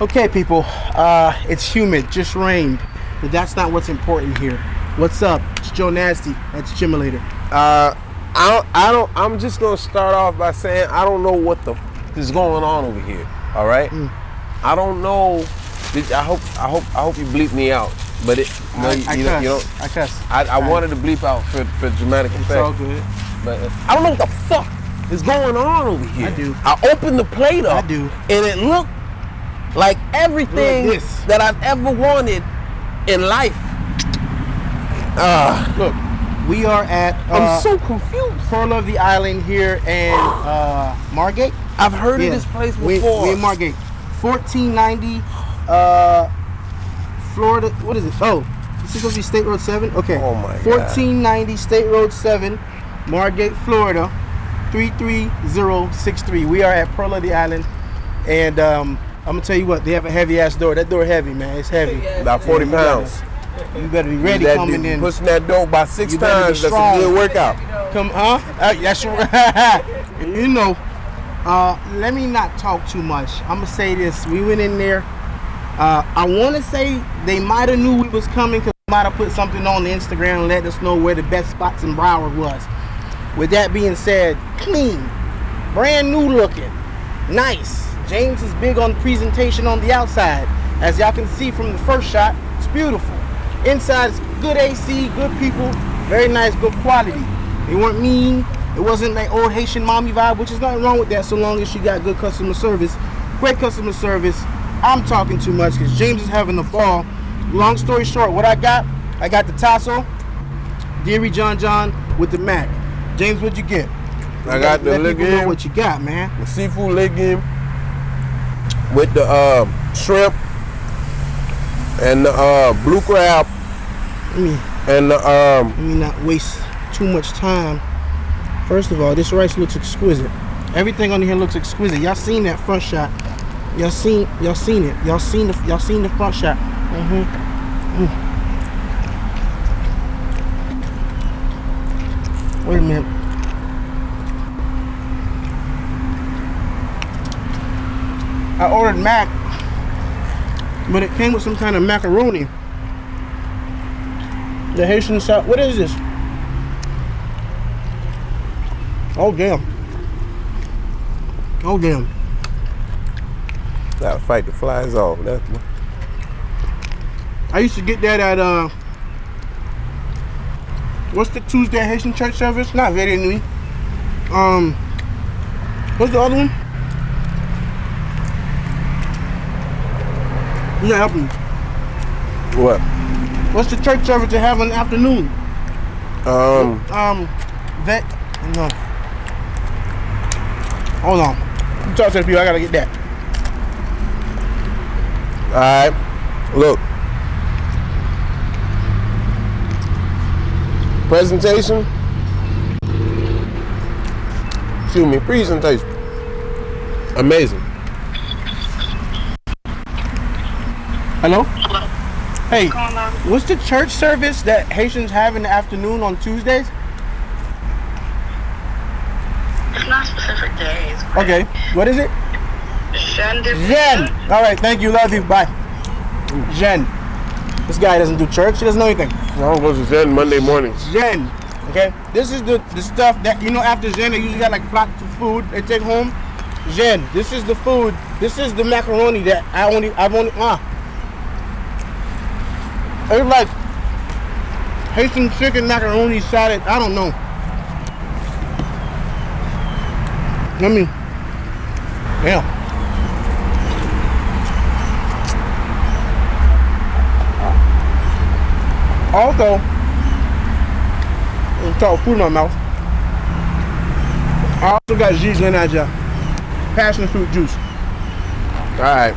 Okay, people. It's humid. Just rained. But that's not what's important here. What's up? It's Joe Nasty. That's Gymulator. I'm just gonna start off by saying I don't know what the is going on over here. All right. I don't know. I hope you bleep me out. But I cuss. I wanted to bleep out for dramatic effect. It's all good. But I don't know what the fuck is going on over here. I do. I opened the plate up. I do. And it looked like everything that I've ever wanted in life. Look, we are at I'm so confused. Pearl of the Island here in Margate. I've heard of this place before. We in Margate. 1490 Florida. What is it? Oh, this is supposed to be State Road 7? Okay. Oh my God. 1490 State Road 7, Margate, Florida, 33063. We are at Pearl of the Island. And I'm going to tell you what, they have a heavy ass door. That door heavy, man. It's heavy. About 40 pounds. You better be ready coming in. Pushing that door by 6 times, that's a good workout. Come, huh? That's right. You know, let me not talk too much. I'm going to say this. We went in there. I want to say they might have knew we was coming because they might have put something on the Instagram and let us know where the best spots in Broward was. With that being said, clean, brand new looking, nice. James is big on presentation on the outside. As y'all can see from the first shot, it's beautiful. Inside is good AC, good people, very nice, good quality. They weren't mean. It wasn't like old Haitian mommy vibe, which is nothing wrong with that so long as she got good customer service. Great customer service. I'm talking too much because James is having a ball. Long story short, what I got the tasso, Deary John with the mac. James, what'd you get? I got the let people know what you got, man. The seafood legume with the shrimp and the blue crab and the Let me not waste too much time. First of all, this rice looks exquisite. Everything on here looks exquisite. Y'all seen that front shot. Y'all seen it. Y'all seen the front shot. Wait a minute. I ordered mac, but it came with some kind of macaroni. The Haitian sauce. What is this? Oh damn. Oh damn. Gotta fight the flies off. I used to get that at what's the Tuesday Haitian church service? Not very new. What's the other one? You're not helping me. What? What's the church service they have in the afternoon? No. Hold on. You talk to the people. I gotta get that. All right. Look. Presentation. Excuse me. Presentation. Amazing. Hello? Hey, what's the church service that Haitians have in the afternoon on Tuesdays? It's not specific days. Okay, what is it? Jen. All right, thank you, love you, bye. Jen. This guy doesn't do church, he doesn't know anything. I don't go to Zen Monday mornings. Jen, okay? This is the stuff that, you know, after Jen, they usually got like plot to food they take home. Jen, this is the food, this is the macaroni that I've only, it's like Haitian chicken macaroni salad. I don't know. Damn. Also, I'm talking food in my mouth. I also got G's Lenaja, passion fruit juice. All right.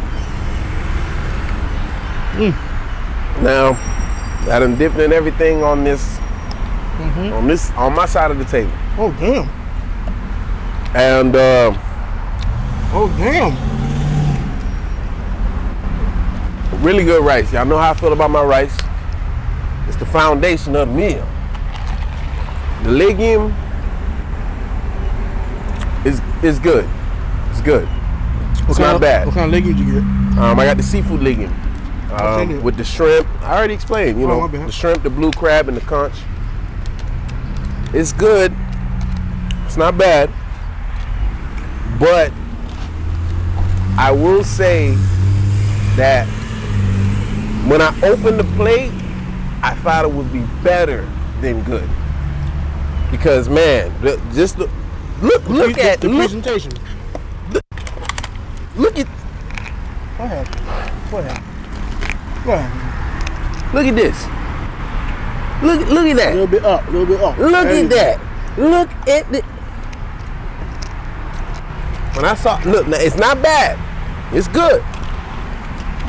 Now, I done dipped in everything on this, on my side of the table. Oh damn! And oh damn! Really good rice. Y'all know how I feel about my rice. It's the foundation of the meal. The legume is good. It's good. It's not bad. What kind of legumes you get? I got the seafood legume with the shrimp. I already explained, you know, the shrimp, the blue crab, and the conch. It's good. It's not bad. But I will say that when I opened the plate, I thought it would be better than good. Because man, just look at the presentation. Look at. Go ahead. Look at this. Look at that. A little bit up. Look at that. Look at the. When I saw, look, now it's not bad. It's good.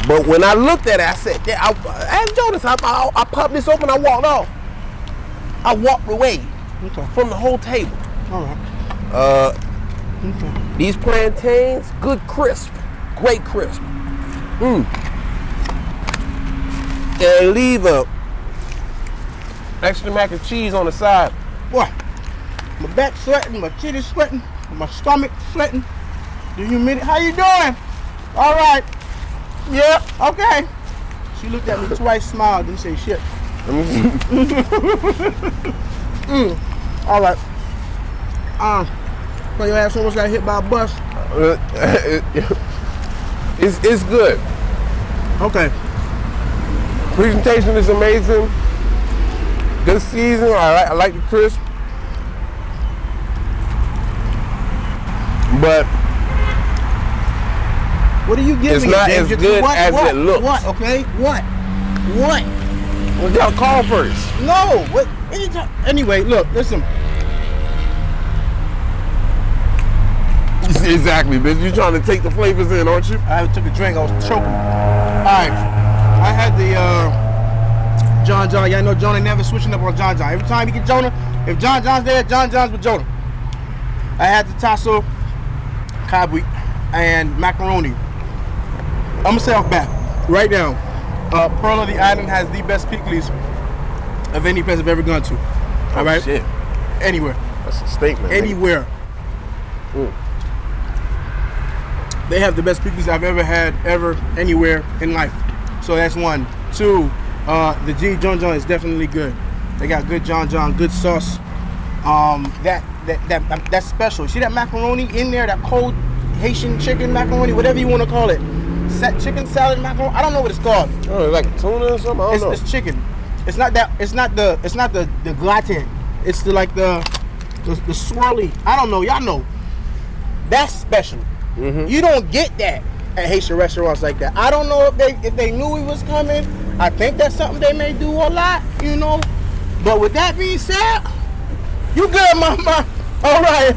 But when I looked at it, I said, I asked Jonas, I popped this open, I walked off. I walked away from the whole table. All right. These plantains, good crisp, great crisp. And leave a extra mac and cheese on the side. Boy, my back sweating, my titties sweating, my stomach sweating. The humidity. How you doing? All right. Yeah. Okay. She looked at me twice, smiled, didn't say shit. All right. So your ass almost got hit by a bus. It's good. Okay. Presentation is amazing. Good season. I like the crisp. But what are you giving? It's not as good as it looks. What? Okay. What? We gotta call first. No. What? Anyway, look. Listen. Exactly, bitch. You trying to take the flavors in, aren't you? I took a drink. I was choking. All right. I had the John. Y'all know Jonah never switching up on John. Every time you get Jonah, if John's there, John's with Jonah. I had the tasso, kabwi, and macaroni. I'm gonna say off bat right now. Pearl of the Island has the best pickles of any place I've ever gone to. All right. Shit. Anywhere. That's a statement. Anywhere. They have the best pickles I've ever had, anywhere in life. So that's one. Two, the G John is definitely good. They got good John, good sauce. That's special. See that macaroni in there, that cold Haitian chicken macaroni, whatever you want to call it. Chicken salad macaroni. I don't know what it's called. Oh, like tuna or something. I don't know. It's chicken. It's not the gratin. It's the swirly. I don't know. Y'all know. That's special. You don't get that at Haitian restaurants like that. I don't know if they knew he was coming. I think that's something they may do a lot, you know. But with that being said, you good, mama? All right.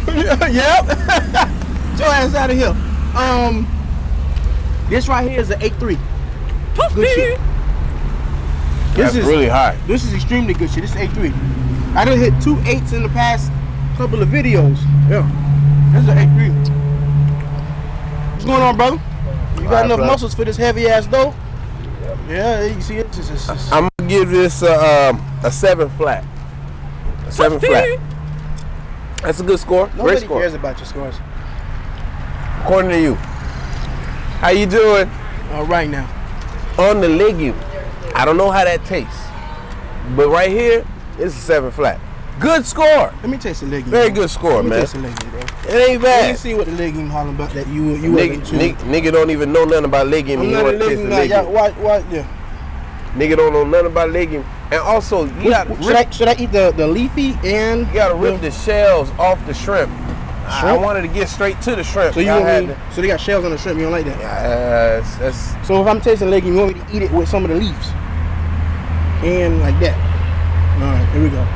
Yep. Get your ass out of here. This right here is an 8.3. Good shit. That's really high. This is extremely good shit. This is 8.3. I done hit 2 8s in the past couple of videos. Yeah. This is an 8.3. What's going on, brother? You got enough muscles for this heavy ass dough? Yeah, you see it. I'm gonna give this a 7 flat. A 7 flat. That's a good score. Great score. Nobody cares about your scores. According to you. How you doing? All right now. On the legume, I don't know how that tastes, but right here, it's a 7 flat. Good score. Let me taste the legume. Very good score, man. Taste the legume, bro. It ain't bad. Let me see what the legume hollering about that you nigga don't even know nothing about legume. I'm not a legume guy. Yeah. Nigga don't know nothing about legume. And also, should I eat the leafy and you gotta rip the shells off the shrimp. I wanted to get straight to the shrimp. So so they got shells on the shrimp. You don't like that? Yeah, so if I'm tasting legume, you want me to eat it with some of the leaves and like that. All right, here we go.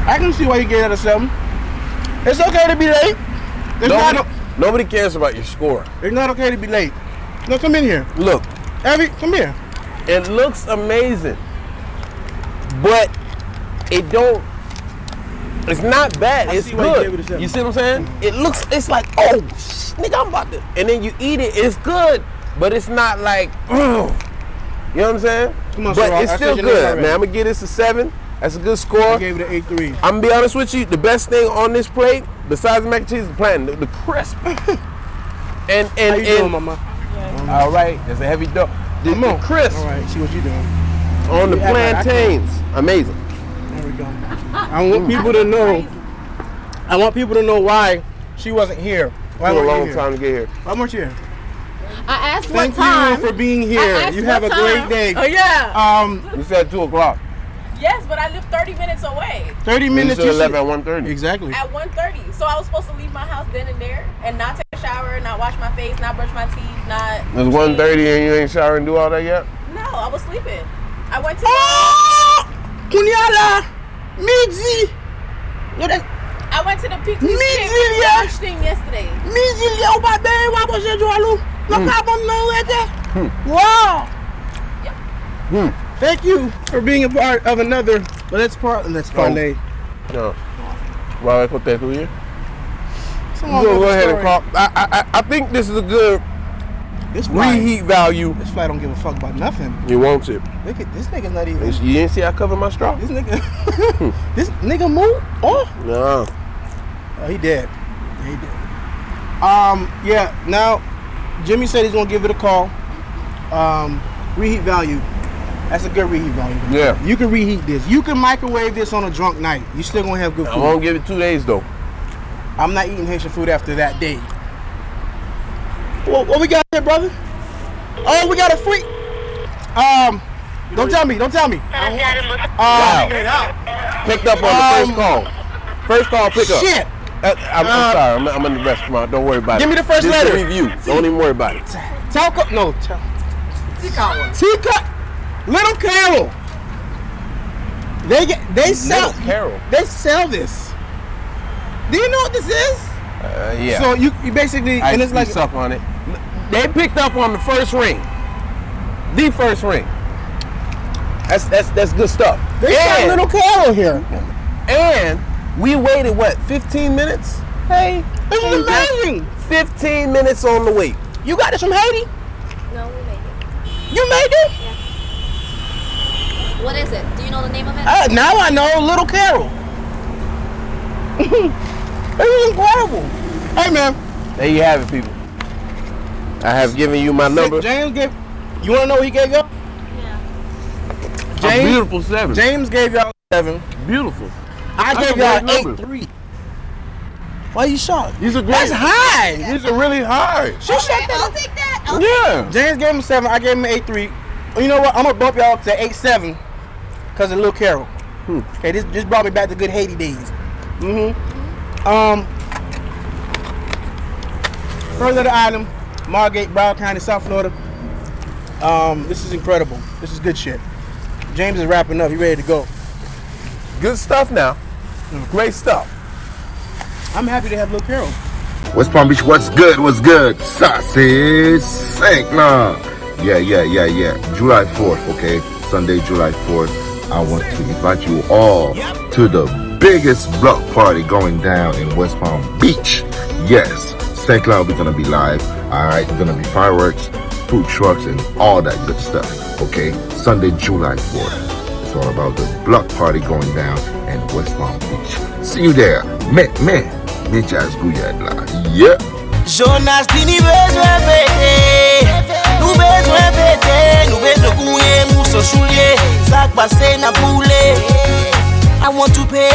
I can see why you get it at a 7. It's okay to be late. Nobody cares about your score. It's not okay to be late. No, come in here. Look. Come here. It looks amazing. But it's not bad. It's good. You see what I'm saying? It's like, oh, nigga, I'm about to. And then you eat it, it's good. But it's not like, You know what I'm saying? Come on, but Ciroc, it's I still said your name good, already. man. I'm gonna give this a 7. That's a good score. I gave it an 8-3. I'm gonna be honest with you. The best thing on this plate, besides the mac and cheese, is the plantain, the crisp. and How you doing, mama? All right, there's a heavy dough. The crisp. All right, see what you doing. On the plantains, amazing. There we go. I want people to know. I want people to know why she wasn't here. Why Took a weren't you long here? time to get here. Why weren't you here? I asked Thank what time. you for being here. You have a great day. Oh yeah. You said 2 o'clock. Yes, but I live 30 minutes away. 30 minutes. You should have left at 1:30. Exactly. At 1:30. So I was supposed to leave my house then and there and not take a shower, not wash my face, not brush my teeth, not. It was 1:30 and you ain't shower and do all that yet? No, I was sleeping. I went to. Kunyala, Midzi. I went to the PQ Mizilia. thing yesterday. Midzi, oh my baby, what was you doing? No problem, no weather. Wow. Thank you for being a part of another. Let's parlay. No. Well, I put that through here. Go ahead and call. I think this is a good reheat value. This fly don't give a fuck about nothing. You want it. Look at this nigga's not even. You didn't see I covered my straw? This nigga. This nigga move? Oh. No. Oh, he dead. He dead. Yeah. Now, Jimmy said he's gonna give it a call. Reheat value. That's a good reheat value. Yeah. You can reheat this. You can microwave this on a drunk night. You still gonna have good food. I won't give it 2 days though. I'm not eating Haitian food after that day. What we got here, brother? Oh, we got a free. Don't tell me. Wow. Picked up on the first call. First call, pick up. Shit. I'm sorry. I'm in the restaurant. Don't worry about it. Give me the first This letter. is a review. Don't even worry about it. Taco. No. Tika. Little KAROL. They sell. Little KAROL. They sell this. Do you know what this is? Yeah. So you basically and it's like up on it. They picked up on the first ring. The first ring. That's good stuff. They sell Little KAROL here. And we waited 15 minutes? Hey, this is amazing. 15 minutes on the wait. You got this from Haiti? No, we made it. You made it? Yeah. What is it? Do you know the name of it? Now I know Little KAROL. It was incredible. Hey man. There you have it, people. I have given you my number. James gave. You want to know what he gave y'all? Yeah. A beautiful 7. James gave y'all 7. Beautiful. I That's gave a y'all great number. 8-3. Why you shocked? These are great. That's high. These are really high. She shut that I'll up. take that. Yeah. James gave him 7. I gave him 8-3. Well, you know what? I'm gonna bump y'all to 8-7 because of Little KAROL. Okay, this brought me back to good Haiti days. Further the item, Margate, Broward County, South Florida. This is incredible. This is good shit. James is wrapping up. He ready to go. Good stuff now. Great stuff. I'm happy to have Little KAROL. West Palm Beach, what's good? What's good? Sausage Sank now. Yeah. July 4th, okay? Sunday, July 4th. I want to invite you all to the biggest block party going down in West Palm Beach. Yes, St. Cloud, we're gonna be live. Alright, gonna be fireworks, food trucks, and all that good stuff. Okay, Sunday, July 4th. It's all about the block party going down in West Palm Beach. See you there. Jazz Guyadla. Yeah. Jonas Dini besoin fêter, nous besoin fêter, nous besoin couiller, mousse choulier, sac passé na poulet. I want to pay